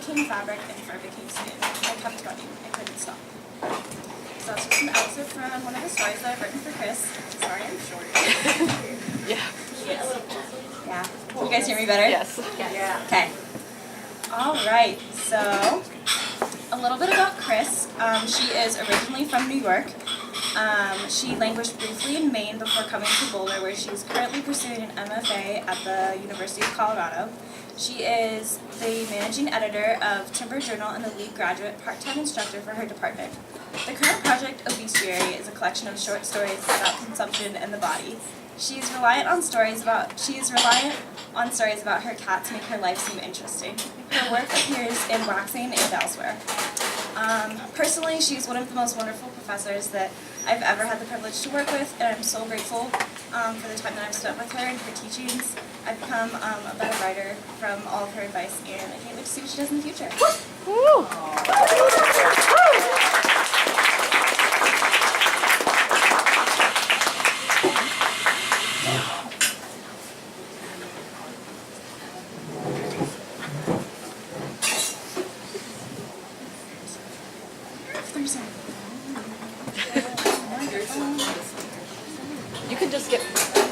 became fabric, and fur became skin. I kept running. I couldn't stop. So that's just an excerpt from one of the stories that I've written for Chris. Sorry, I'm short. Yeah. Yeah. Can you guys hear me better? Yes. Yeah. Okay. All right. So, a little bit about Chris. She is originally from New York. She languished briefly in Maine before coming to Boulder, where she's currently pursuing an MFA at the University of Colorado. She is the managing editor of Timber Journal and the lead graduate part-time instructor for her department. The current project, Obestiary, is a collection of short stories about consumption and the body. She's reliant on stories about her cat to make her life seem interesting. Her work appears in Waxing and elsewhere. Personally, she's one of the most wonderful professors that I've ever had the privilege to work with, and I'm so grateful for the time that I've spent with her and her teachings. I've become a better writer from all of her advice, and I can't wait to see what she does in the future. Woo! You can just get.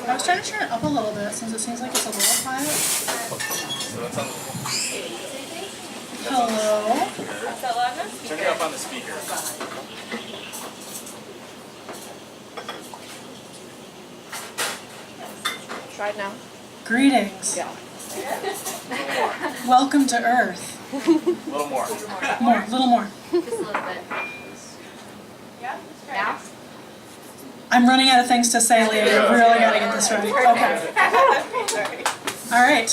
I was trying to turn it up a little bit since it seems like it's a little quiet. Hello? Turn it up on the speaker. Try it now. Greetings. Yeah. Welcome to Earth. A little more. More, a little more. Just a little bit. Yeah? Now? I'm running out of things to say, Leah. You really gotta get this right. Okay. All right.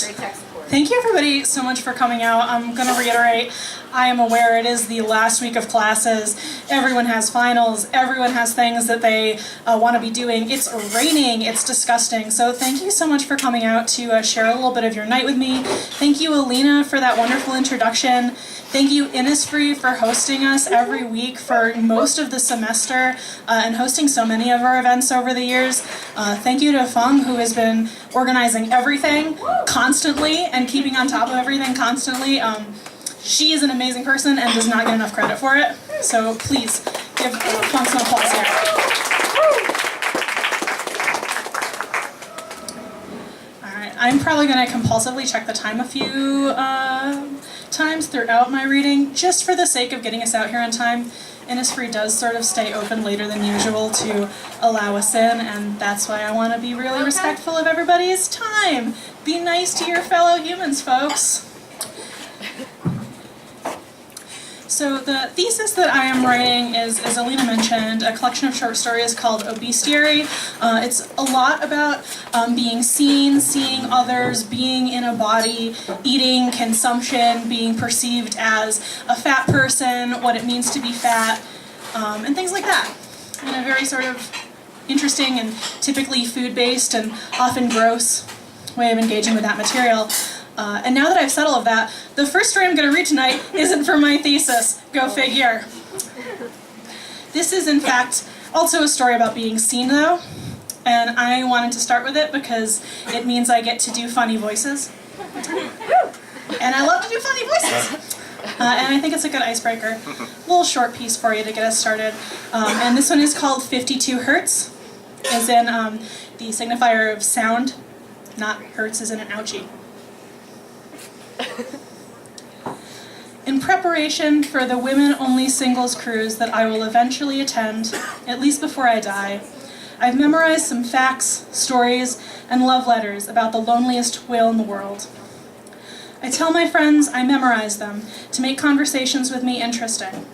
Thank you everybody so much for coming out. I'm going to reiterate, I am aware it is the last week of classes. Everyone has finals. Everyone has things that they want to be doing. It's raining. It's disgusting. So thank you so much for coming out to share a little bit of your night with me. Thank you, Alina, for that wonderful introduction. Thank you, Innisfree, for hosting us every week for most of the semester and hosting so many of our events over the years. Thank you to Feng, who has been organizing everything constantly and keeping on top of everything constantly. She is an amazing person and does not get enough credit for it. So please give Feng some applause here. Alright, I'm probably going to compulsively check the time a few times throughout my reading, just for the sake of getting us out here on time. Innisfree does sort of stay open later than usual to allow us in, and that's why I want to be really respectful of everybody's time. Be nice to your fellow humans, folks. So the thesis that I am writing is, as Alina mentioned, a collection of short stories called Obestiary. It's a lot about being seen, seeing others, being in a body, eating, consumption, being perceived as a fat person, what it means to be fat, and things like that. In a very sort of interesting and typically food-based and often gross way of engaging with that material. And now that I've said all of that, the first story I'm going to read tonight isn't for my thesis. Go figure. This is, in fact, also a story about being seen, though. And I wanted to start with it because it means I get to do funny voices. And I love to do funny voices. And I think it's a good icebreaker. A little short piece for you to get us started. And this one is called 52 Hertz, as in the signifier of sound, not hertz as in an ouchie. In preparation for the women-only singles cruise that I will eventually attend, at least before I die, I've memorized some facts, stories, and love letters about the loneliest whale in the world. I tell my friends I memorize them to make conversations with me interesting.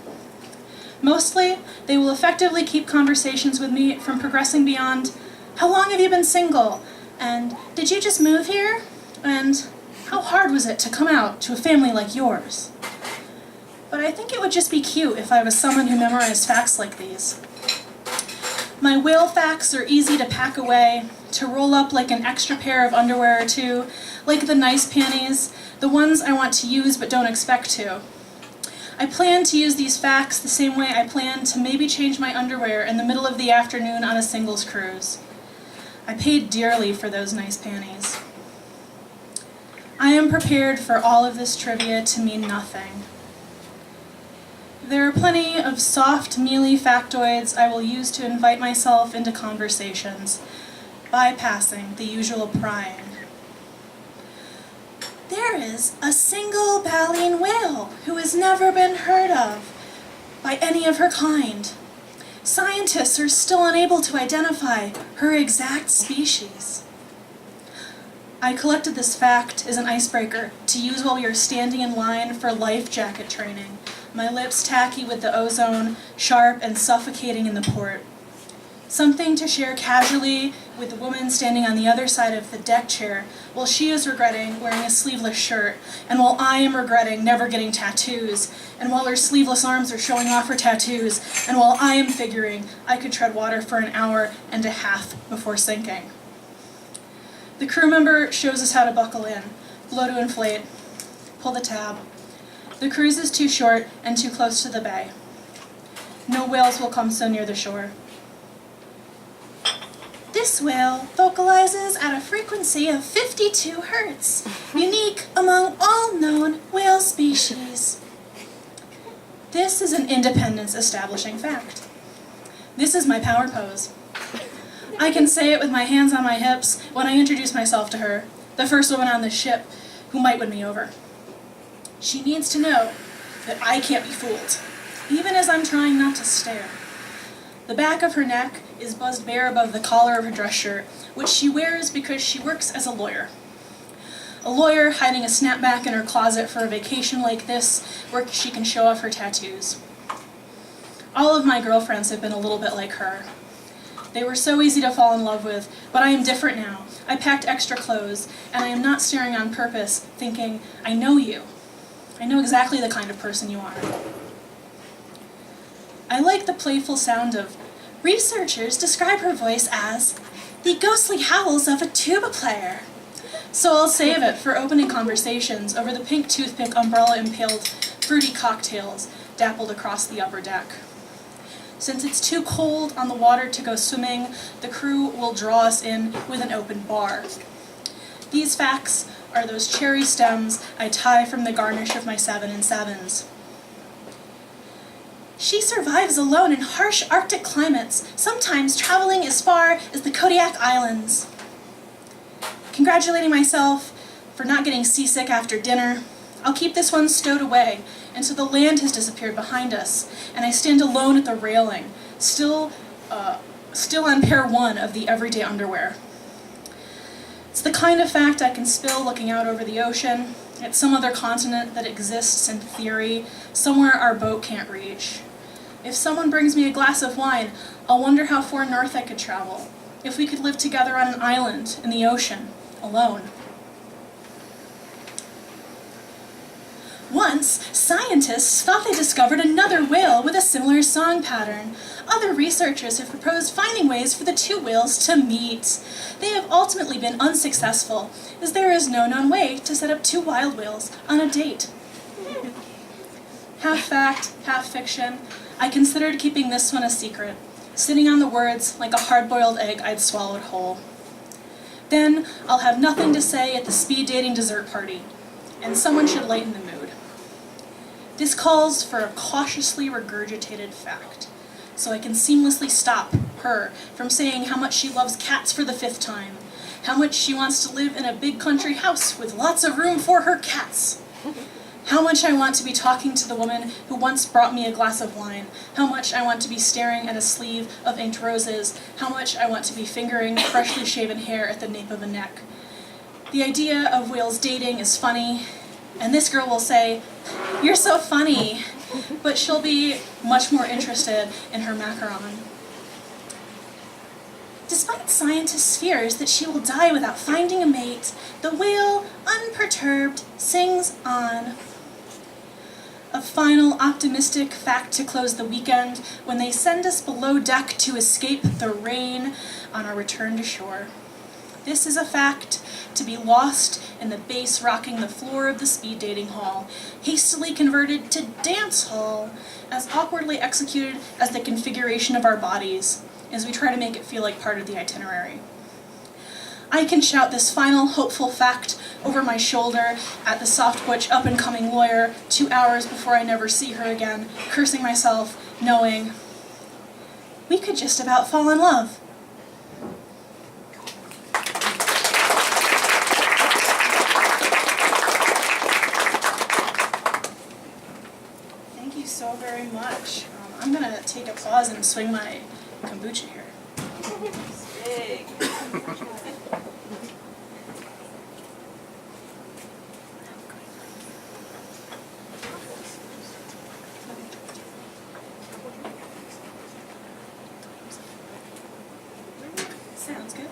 Mostly, they will effectively keep conversations with me from progressing beyond, "How long have you been single?" and "Did you just move here?" and "How hard was it to come out to a family like yours?" But I think it would just be cute if I was someone who memorized facts like these. My whale facts are easy to pack away, to roll up like an extra pair of underwear or two, like the nice panties, the ones I want to use but don't expect to. I plan to use these facts the same way I plan to maybe change my underwear in the middle of the afternoon on a singles cruise. I paid dearly for those nice panties. I am prepared for all of this trivia to mean nothing. There are plenty of soft, mealy factoids I will use to invite myself into conversations, bypassing the usual prying. There is a single baleen whale who has never been heard of by any of her kind. Scientists are still unable to identify her exact species. I collected this fact as an icebreaker to use while we are standing in line for life jacket training, my lips tacky with the ozone, sharp and suffocating in the port. Something to share casually with the woman standing on the other side of the deck chair while she is regretting wearing a sleeveless shirt, and while I am regretting never getting tattoos, and while her sleeveless arms are showing off her tattoos, and while I am figuring I could tread water for an hour and a half before sinking. The crew member shows us how to buckle in, blow to inflate, pull the tab. The cruise is too short and too close to the bay. No whales will come so near the shore. This whale vocalizes at a frequency of 52 hertz, unique among all known whale species. This is an independence establishing fact. This is my power pose. I can say it with my hands on my hips when I introduce myself to her, the first woman on the ship who might win me over. She needs to know that I can't be fooled, even as I'm trying not to stare. The back of her neck is buzzed bare above the collar of her dress shirt, which she wears because she works as a lawyer. A lawyer hiding a snapback in her closet for a vacation like this, where she can show off her tattoos. All of my girlfriends have been a little bit like her. They were so easy to fall in love with, but I am different now. I packed extra clothes, and I am not staring on purpose, thinking, I know you. I know exactly the kind of person you are. I like the playful sound of, researchers describe her voice as the ghostly howls of a tuba player. So I'll save it for opening conversations over the pink toothpick umbrella-impaled fruity cocktails dappled across the upper deck. Since it's too cold on the water to go swimming, the crew will draw us in with an open bar. These facts are those cherry stems I tie from the garnish of my 7 and 7s. She survives alone in harsh Arctic climates, sometimes traveling as far as the Kodiak Islands. Congratulating myself for not getting seasick after dinner, I'll keep this one stowed away until the land has disappeared behind us, and I stand alone at the railing, still on pair 1 of the everyday underwear. It's the kind of fact I can spill looking out over the ocean, at some other continent that exists in theory, somewhere our boat can't reach. If someone brings me a glass of wine, I'll wonder how far north I could travel, if we could live together on an island in the ocean, alone. Once, scientists thought they discovered another whale with a similar song pattern. Other researchers have proposed finding ways for the two whales to meet. They have ultimately been unsuccessful, as there is no known way to set up two wild whales on a date. Half fact, half fiction, I considered keeping this one a secret, sitting on the words like a hard-boiled egg I'd swallowed whole. Then I'll have nothing to say at the speed dating dessert party, and someone should lighten the mood. This calls for a cautiously regurgitated fact, so I can seamlessly stop her from saying how much she loves cats for the 5th time, how much she wants to live in a big country house with lots of room for her cats, how much I want to be talking to the woman who once brought me a glass of wine, how much I want to be staring at a sleeve of inked roses, how much I want to be fingering freshly shaven hair at the nape of a neck. The idea of whales dating is funny, and this girl will say, "You're so funny," but she'll be much more interested in her macaron. Despite scientists' fears that she will die without finding a mate, the whale, unperturbed, sings on. A final optimistic fact to close the weekend when they send us below deck to escape the rain on our return to shore. This is a fact to be lost in the bass rocking the floor of the speed dating hall, hastily converted to dance hall, as awkwardly executed as the configuration of our bodies, as we try to make it feel like part of the itinerary. I can shout this final hopeful fact over my shoulder at the soft butch up-and-coming lawyer 2 hours before I never see her again, cursing myself, knowing we could just about fall in love. Thank you so very much. I'm gonna take a pause and swing my kombucha here. Big. Sounds good.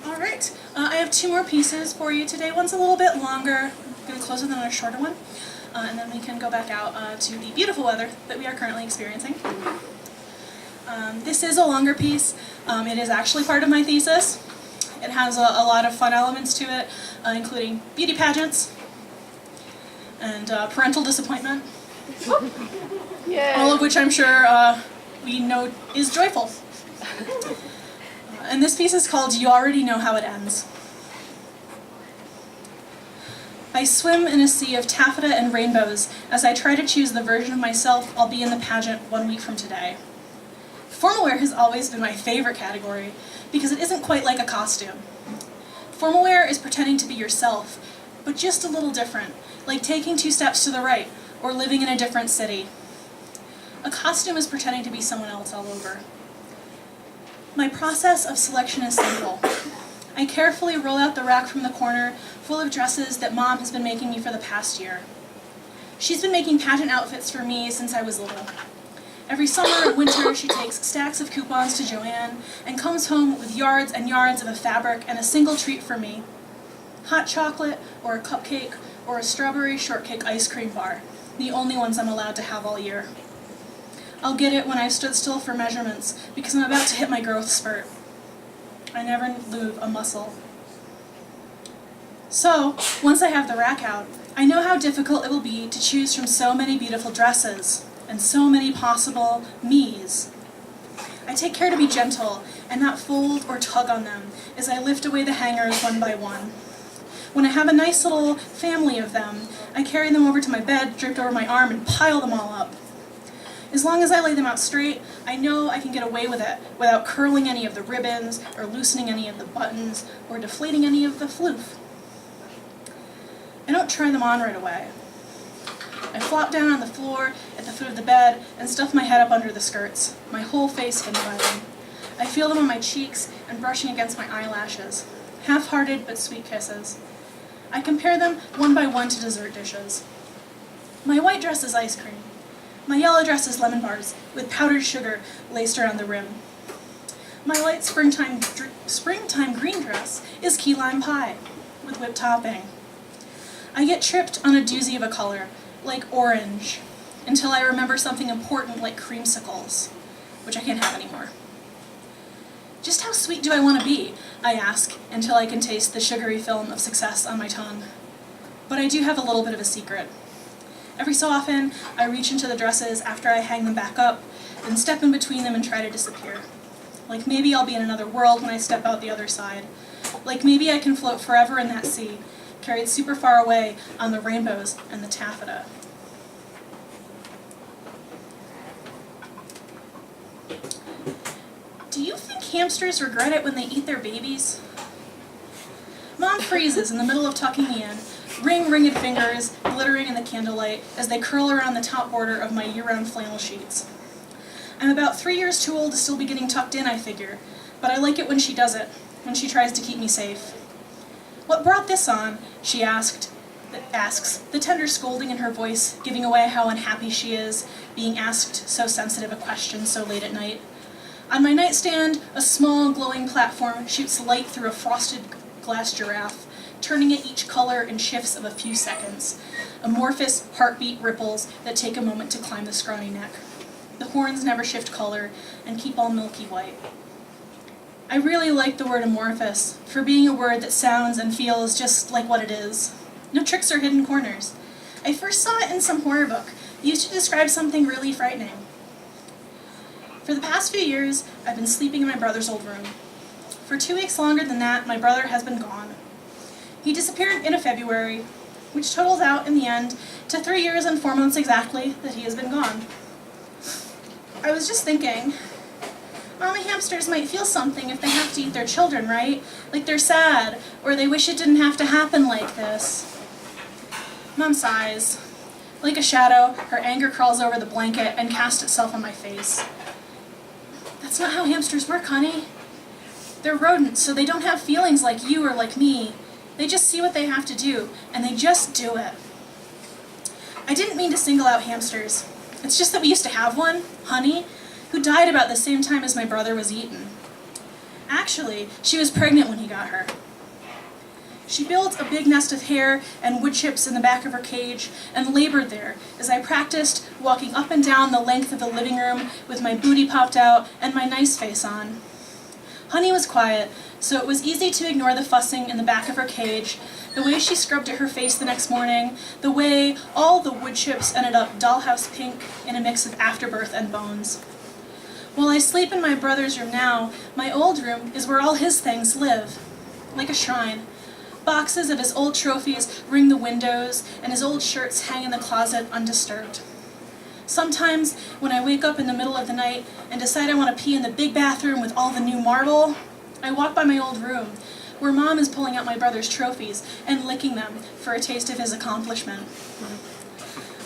All right, I have 2 more pieces for you today. One's a little bit longer, a bit closer than a shorter one, and then we can go back out to the beautiful weather that we are currently experiencing. This is a longer piece. It is actually part of my thesis. It has a lot of fun elements to it, including beauty pageants and parental disappointment, Yay. all of which I'm sure we know is joyful. And this piece is called You Already Know How It Ends. I swim in a sea of taffeta and rainbows as I try to choose the version of myself I'll be in the pageant 1 week from today. Formal wear has always been my favorite category because it isn't quite like a costume. Formal wear is pretending to be yourself, but just a little different, like taking 2 steps to the right or living in a different city. A costume is pretending to be someone else all over. My process of selection is simple. I carefully roll out the rack from the corner full of dresses that Mom has been making me for the past year. She's been making pageant outfits for me since I was little. Every summer and winter she takes stacks of coupons to Joanne and comes home with yards and yards of a fabric and a single treat for me. Hot chocolate or a cupcake or a strawberry shortcake ice cream bar, the only ones I'm allowed to have all year. I'll get it when I've stood still for measurements because I'm about to hit my growth spurt. I never lose a muscle. So, once I have the rack out, I know how difficult it will be to choose from so many beautiful dresses and so many possible me's. I take care to be gentle and not fold or tug on them as I lift away the hangers one by one. When I have a nice little family of them, I carry them over to my bed, draped over my arm, and pile them all up. As long as I lay them out straight, I know I can get away with it without curling any of the ribbons, or loosening any of the buttons, or deflating any of the floof. I don't try them on right away. I flop down on the floor at the foot of the bed and stuff my head up under the skirts, my whole face hidden by them. I feel them on my cheeks and brushing against my eyelashes, half-hearted but sweet kisses. I compare them one by one to dessert dishes. My white dress is ice cream. My yellow dress is lemon bars with powdered sugar laced around the rim. My light springtime green dress is key lime pie with whipped topping. I get tripped on a doozy of a color, like orange, until I remember something important like creamsicles, which I can't have anymore. Just how sweet do I want to be? I ask, until I can taste the sugary film of success on my tongue. But I do have a little bit of a secret. Every so often, I reach into the dresses after I hang them back up, then step in between them and try to disappear. Like maybe I'll be in another world when I step out the other side. Like maybe I can float forever in that sea, carried super far away on the rainbows and the taffeta. Do you think hamsters regret it when they eat their babies? Mom freezes in the middle of tucking me in, ringed fingers glittering in the candlelight as they curl around the top border of my year-round flannel sheets. I'm about 3 years too old to still be getting tucked in, I figure, but I like it when she does it, when she tries to keep me safe. What brought this on? She asks, the tender scolding in her voice giving away how unhappy she is, being asked so sensitive a question so late at night. On my nightstand, a small glowing platform shoots light through a frosted glass giraffe, turning it each color in shifts of a few seconds, amorphous heartbeat ripples that take a moment to climb the scrawny neck. The horns never shift color and keep all milky white. I really like the word amorphous for being a word that sounds and feels just like what it is. No tricks or hidden corners. I first saw it in some horror book, used to describe something really frightening. For the past few years, I've been sleeping in my brother's old room. For 2 weeks longer than that, my brother has been gone. He disappeared in February, which totals out in the end to 3 years and 4 months exactly that he has been gone. I was just thinking, mama hamsters might feel something if they have to eat their children, right? Like they're sad, or they wish it didn't have to happen like this. Mom sighs. Like a shadow, her anger crawls over the blanket and casts itself on my face. That's not how hamsters work, honey. They're rodents, so they don't have feelings like you or like me. They just see what they have to do, and they just do it. I didn't mean to single out hamsters. It's just that we used to have one, Honey, who died about the same time as my brother was eaten. Actually, she was pregnant when he got her. She built a big nest of hair and wood chips in the back of her cage and labored there as I practiced walking up and down the length of the living room with my booty popped out and my nice face on. Honey was quiet, so it was easy to ignore the fussing in the back of her cage, the way she scrubbed at her face the next morning, the way all the wood chips ended up dollhouse pink in a mix of afterbirth and bones. While I sleep in my brother's room now, my old room is where all his things live, like a shrine. Boxes of his old trophies ring the windows, and his old shirts hang in the closet undisturbed. Sometimes, when I wake up in the middle of the night and decide I want to pee in the big bathroom with all the new marble, I walk by my old room, where Mom is pulling out my brother's trophies and licking them for a taste of his accomplishment.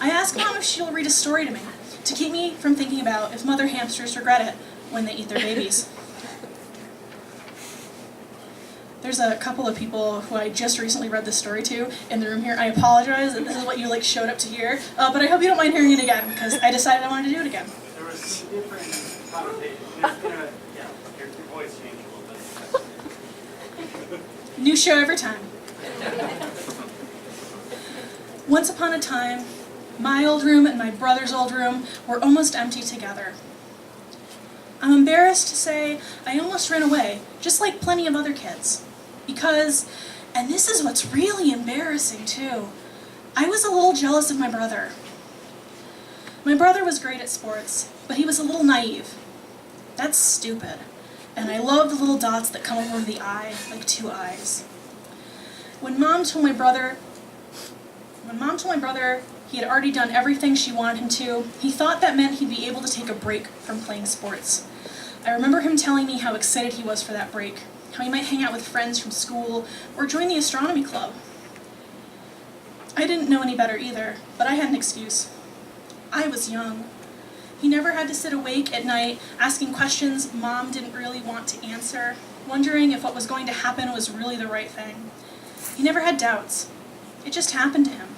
I ask Mom if she'll read a story to me, to keep me from thinking about if mother hamsters regret it when they eat their babies. There's a couple of people who I just recently read this story to in the room here. I apologize that this is what you showed up to hear, but I hope you don't mind hearing it again, because I decided I wanted to do it again. There was some different connotations. Your voice changed a little bit. New show every time. Once upon a time, my old room and my brother's old room were almost empty together. I'm embarrassed to say I almost ran away, just like plenty of other kids. Because, and this is what's really embarrassing too, I was a little jealous of my brother. My brother was great at sports, but he was a little naive. That's stupid. And I love the little dots that come over the eye, like two eyes. When Mom told my brother he had already done everything she wanted him to, he thought that meant he'd be able to take a break from playing sports. I remember him telling me how excited he was for that break, how he might hang out with friends from school or join the astronomy club. I didn't know any better either, but I had an excuse. I was young. He never had to sit awake at night asking questions Mom didn't really want to answer, wondering if what was going to happen was really the right thing. He never had doubts. It just happened to him.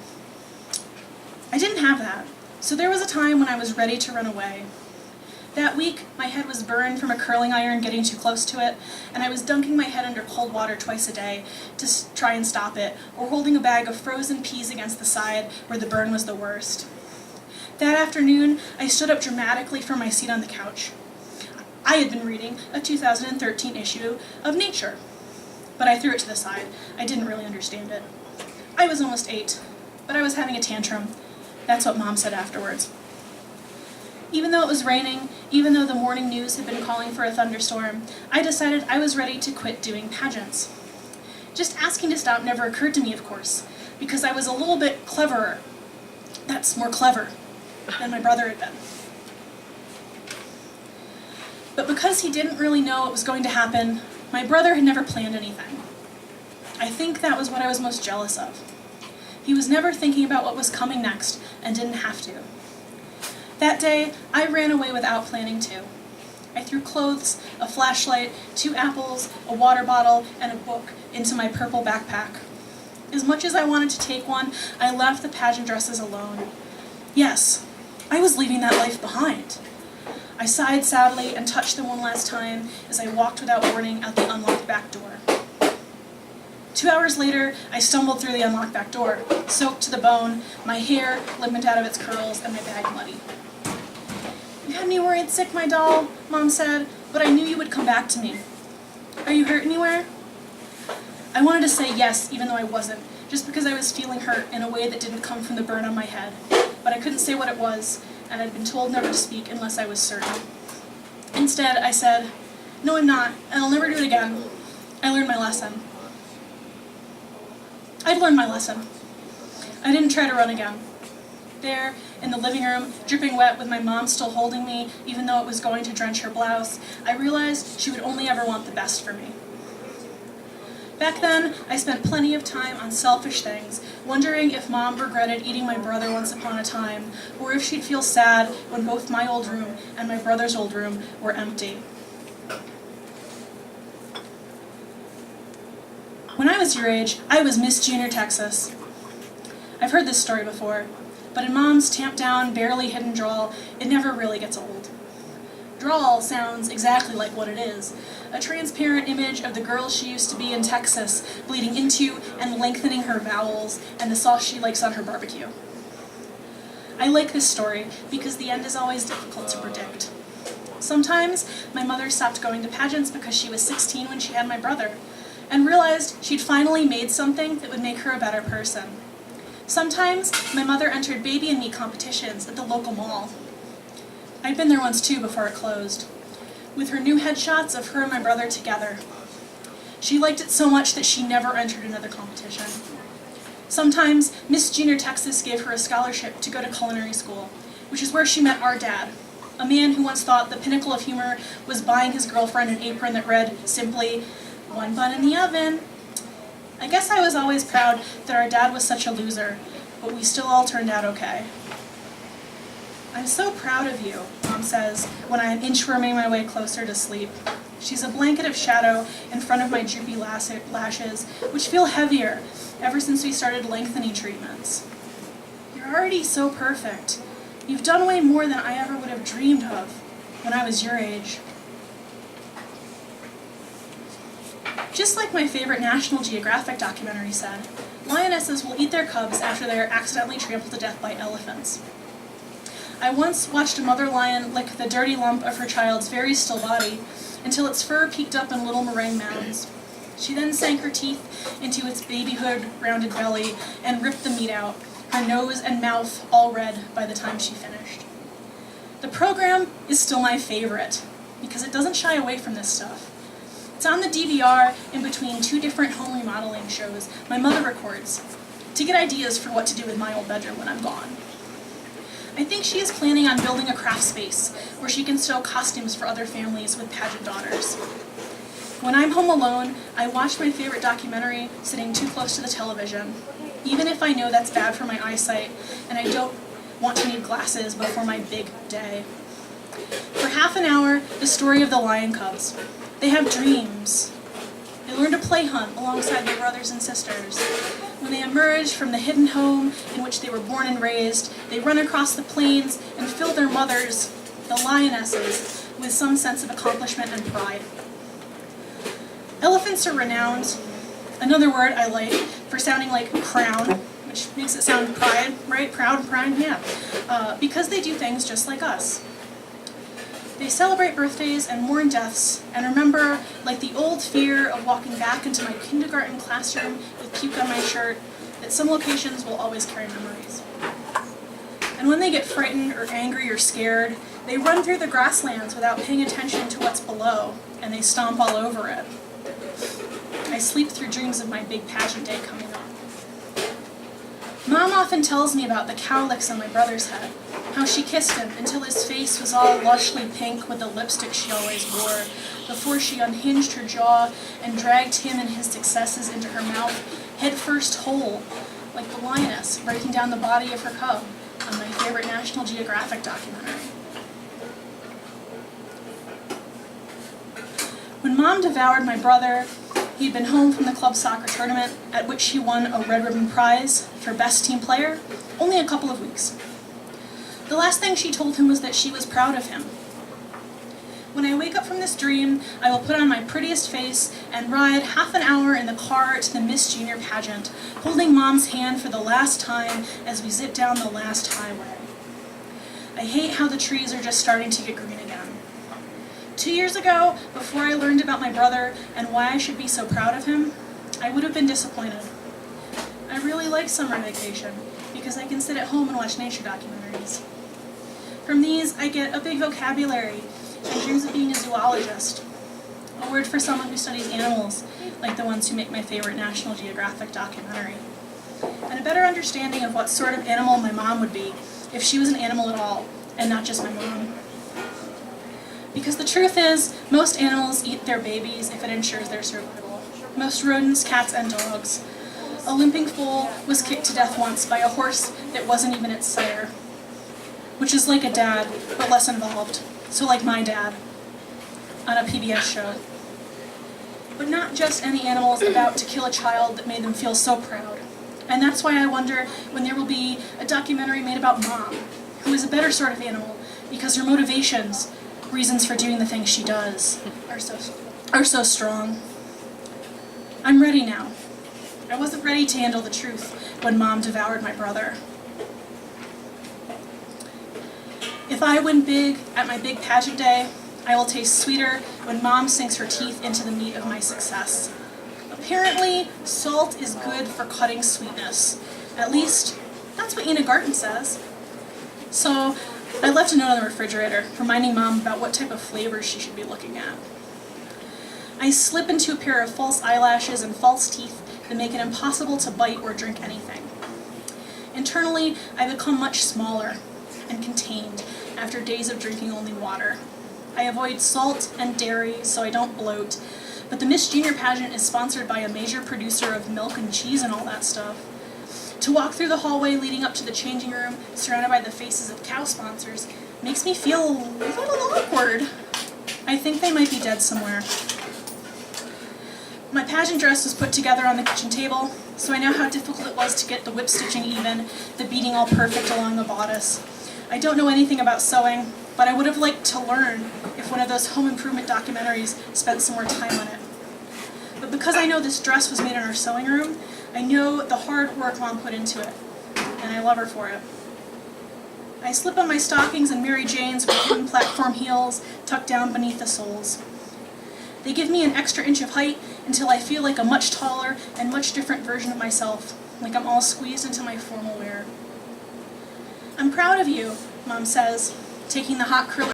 I didn't have that, so there was a time when I was ready to run away. That week, my head was burned from a curling iron getting too close to it, and I was dunking my head under cold water twice a day to try and stop it, or holding a bag of frozen peas against the side where the burn was the worst. That afternoon, I stood up dramatically from my seat on the couch. I had been reading a 2013 issue of Nature, but I threw it to the side. I didn't really understand it. I was almost 8, but I was having a tantrum. That's what Mom said afterwards. Even though it was raining, even though the morning news had been calling for a thunderstorm, I decided I was ready to quit doing pageants. Just asking to stop never occurred to me, of course, because I was a little bit cleverer. That's more clever than my brother had been. But because he didn't really know what was going to happen, my brother had never planned anything. I think that was what I was most jealous of. He was never thinking about what was coming next and didn't have to. That day, I ran away without planning to. I threw clothes, a flashlight, 2 apples, a water bottle, and a book into my purple backpack. As much as I wanted to take one, I left the pageant dresses alone. Yes, I was leaving that life behind. I sighed sadly and touched them one last time as I walked without warning out the unlocked back door. 2 hours later, I stumbled through the unlocked back door, soaked to the bone, my hair limped out of its curls, and my bag muddy. "You had me worried sick, my doll," Mom said, "but I knew you would come back to me. Are you hurt anywhere?" I wanted to say yes, even though I wasn't, just because I was feeling hurt in a way that didn't come from the burn on my head. But I couldn't say what it was, and I'd been told never to speak unless I was certain. Instead, I said, No, I'm not, and I'll never do it again. I learned my lesson. I'd learned my lesson. I didn't try to run again. There, in the living room, dripping wet with my mom still holding me, even though it was going to drench her blouse, I realized she would only ever want the best for me. Back then, I spent plenty of time on selfish things, wondering if Mom regretted eating my brother once upon a time, or if she'd feel sad when both my old room and my brother's old room were empty. When I was your age, I was Miss Junior Texas. I've heard this story before, but in Mom's tamped-down, barely hidden drawl, it never really gets old. Drawl sounds exactly like what it is, a transparent image of the girl she used to be in Texas, bleeding into and lengthening her vowels and the sauce she likes on her barbecue. I like this story because the end is always difficult to predict. Sometimes my mother stopped going to pageants because she was 16 when she had my brother, and realized she'd finally made something that would make her a better person. Sometimes my mother entered baby and me competitions at the local mall. I'd been there once too before it closed, with her new headshots of her and my brother together. She liked it so much that she never entered another competition. Sometimes Miss Junior Texas gave her a scholarship to go to culinary school, which is where she met our dad, a man who once thought the pinnacle of humor was buying his girlfriend an apron that read simply, "One bun in the oven." I guess I was always proud that our dad was such a loser, but we still all turned out okay. "I'm so proud of you," Mom says when I am inchworming my way closer to sleep. She's a blanket of shadow in front of my droopy lashes, which feel heavier ever since we started lengthening treatments. "You're already so perfect. You've done way more than I ever would have dreamed of when I was your age." Just like my favorite National Geographic documentary said, lionesses will eat their cubs after they are accidentally trampled to death by elephants. I once watched a mother lion lick the dirty lump of her child's very still body until its fur peeked up in little meringue mounds. She then sank her teeth into its babyhood rounded belly and ripped the meat out, her nose and mouth all red by the time she finished. The program is still my favorite because it doesn't shy away from this stuff. It's on the DVR in between two different home remodeling shows my mother records to get ideas for what to do with my old bedroom when I'm gone. I think she is planning on building a craft space where she can sew costumes for other families with pageant daughters. When I'm home alone, I watch my favorite documentary sitting too close to the television, even if I know that's bad for my eyesight and I don't want to need glasses before my big day. For half an hour, the story of the lion cubs. They have dreams. They learn to play hunt alongside their brothers and sisters. When they emerge from the hidden home in which they were born and raised, they run across the plains and fill their mothers, the lionesses, with some sense of accomplishment and pride. Elephants are renowned, another word I like for sounding like crown, which makes it sound pride, right? Proud and pride, yeah. Because they do things just like us. They celebrate birthdays and mourn deaths, and remember, like the old fear of walking back into my kindergarten classroom with puke on my shirt, that some locations will always carry memories. And when they get frightened or angry or scared, they run through the grasslands without paying attention to what's below, and they stomp all over it. I sleep through dreams of my big pageant day coming up. Mom often tells me about the cowlicks on my brother's head, how she kissed him until his face was all lushly pink with the lipstick she always wore, before she unhinged her jaw and dragged him and his successes into her mouth, head first whole, like the lioness breaking down the body of her cub on my favorite National Geographic documentary. When Mom devoured my brother, he'd been home from the club soccer tournament, at which he won a red ribbon prize for best team player, only a couple of weeks. The last thing she told him was that she was proud of him. When I wake up from this dream, I will put on my prettiest face and ride half an hour in the car to the Miss Junior pageant, holding Mom's hand for the last time as we zip down the last highway. I hate how the trees are just starting to get green again. 2 years ago, before I learned about my brother and why I should be so proud of him, I would have been disappointed. I really like summer vacation because I can sit at home and watch nature documentaries. From these, I get a big vocabulary and dreams of being a zoologist. A word for someone who studies animals, like the ones who make my favorite National Geographic documentary. And a better understanding of what sort of animal my mom would be if she was an animal at all, and not just my mom. Because the truth is, most animals eat their babies if it ensures their survival. Most rodents, cats, and dogs. A limping foal was kicked to death once by a horse that wasn't even its sire. Which is like a dad, but less involved. So like my dad, on a PBS show. But not just any animals about to kill a child that made them feel so proud. And that's why I wonder when there will be a documentary made about Mom, who is a better sort of animal, because her motivations, reasons for doing the things she does, are so strong. I'm ready now. I wasn't ready to handle the truth when Mom devoured my brother. If I win big at my big pageant day, I will taste sweeter when Mom sinks her teeth into the meat of my success. Apparently, salt is good for cutting sweetness. At least, that's what Ina Garten says. So, I left a note on the refrigerator, reminding Mom about what type of flavors she should be looking at. I slip into a pair of false eyelashes and false teeth that make it impossible to bite or drink anything. Internally, I become much smaller and contained after days of drinking only water. I avoid salt and dairy so I don't bloat, but the Miss Junior pageant is sponsored by a major producer of milk and cheese and all that stuff. To walk through the hallway leading up to the changing room, surrounded by the faces of cow sponsors, makes me feel a little awkward. I think they might be dead somewhere. My pageant dress was put together on the kitchen table, so I know how difficult it was to get the whip stitching even, the beading all perfect along the bodice. I don't know anything about sewing, but I would have liked to learn if one of those home improvement documentaries spent some more time on it. But because I know this dress was made in our sewing room, I know the hard work Mom put into it, and I love her for it. I slip on my stockings and Mary Jane's with wooden platform heels tucked down beneath the soles. They give me an extra inch of height until I feel like a much taller and much different version of myself, like I'm all squeezed into my formal wear. I'm proud of you, Mom says, taking the hot curler